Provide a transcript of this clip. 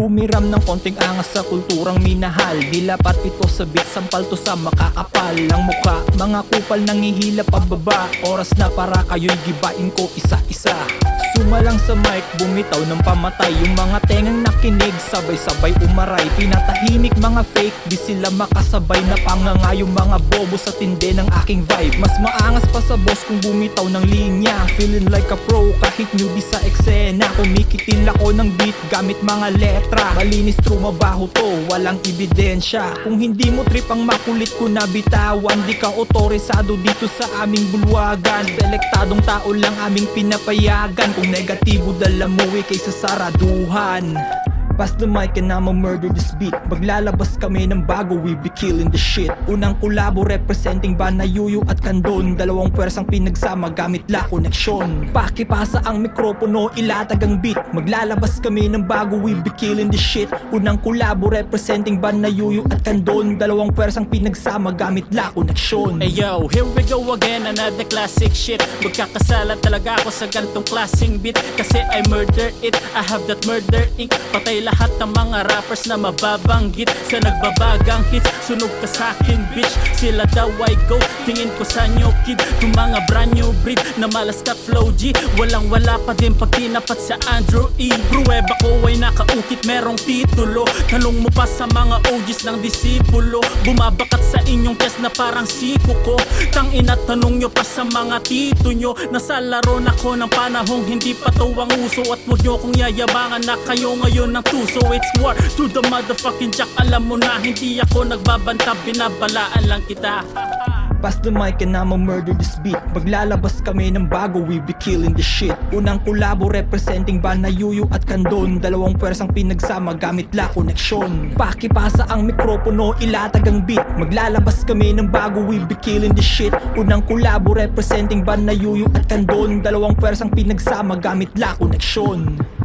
Humiram ng konting angas sa kulturang minahal. Nilapat ito sa beat, sampal to sa makakapal ang mukha. Mga kupal nangihila pababa, oras na para kayo'y gibain ko isa-isa. Sumalang sa mic, bumitaw ng pamatay. Yung mga tengang nakinig, sabay-sabay umaray. Pinatahimik mga fake, di sila makasabay. Napanganga yung mga bobo sa tindi ng aking vibe. Mas maangas pa sa boss kung bumitaw ng linya. Feeling like a pro kahit newbie sa eksena. Kumikitil ako ng beat gamit mga letra. Malinis true mabaho to, walang ebidensya. Kung hindi mo trip ang makulit ko na bitawan, di ka otorisado dito sa aming bulwagan. Selektadong tao lang aming pinapayagan. Kung negatibo dala mo kaysa saraduhan. Pass the mic and I'ma murder this beat. Maglalabas kami ng bago, we be killing the shit. Unang kolabo representing Bana Yuyu at Kandon. Dalawang pwersang pinagsama gamit la koneksyon. Pakipasa ang mikropono, ilatag ang beat. Maglalabas kami ng bago, we be killing the shit. Unang kolabo representing Bana Yuyu at Kandon. Dalawang pwersang pinagsama gamit la koneksyon. Hey yo, here we go again, another classic shit. Magkakasala talaga ako sa gantong klaseng beat. Kasi I murder it, I have that murder ink. Patay lahat ng mga rappers na mababanggit sa nagbabagang hits. Sunog ka sa'kin bitch, sila daw I go. Tingin ko sa nyo kid, yung mga brand new breed na malaskat flow G. Walang wala pa din pag tinapat sa Andrew E. Pruweba ko ay nakaukit, merong titulo. Tanong mo pa sa mga OGs ng disipulo. Bumabakat sa inyong test na parang siko ko. Tangina tanong nyo pa sa mga tito nyo. Nasa laro na ko ng panahong hindi pa to ang uso. At huwag nyo kong yayabangan na kayo ngayon ng so it's war to the motherfucking jack. Alam mo na hindi ako nagbabanta, binabalaan lang kita. Pass the mic and I'ma murder this beat. Maglalabas kami ng bago, we be killing the shit. Unang kolabo representing Bana Yuyu at Kandon. Dalawang pwersang pinagsama gamit la koneksyon. Pakipasa ang mikropono, ilatag ang beat. Maglalabas kami ng bago, we be killing the shit. Unang kolabo representing Bana Yuyu at Kandon. Dalawang pwersang pinagsama gamit la koneksyon.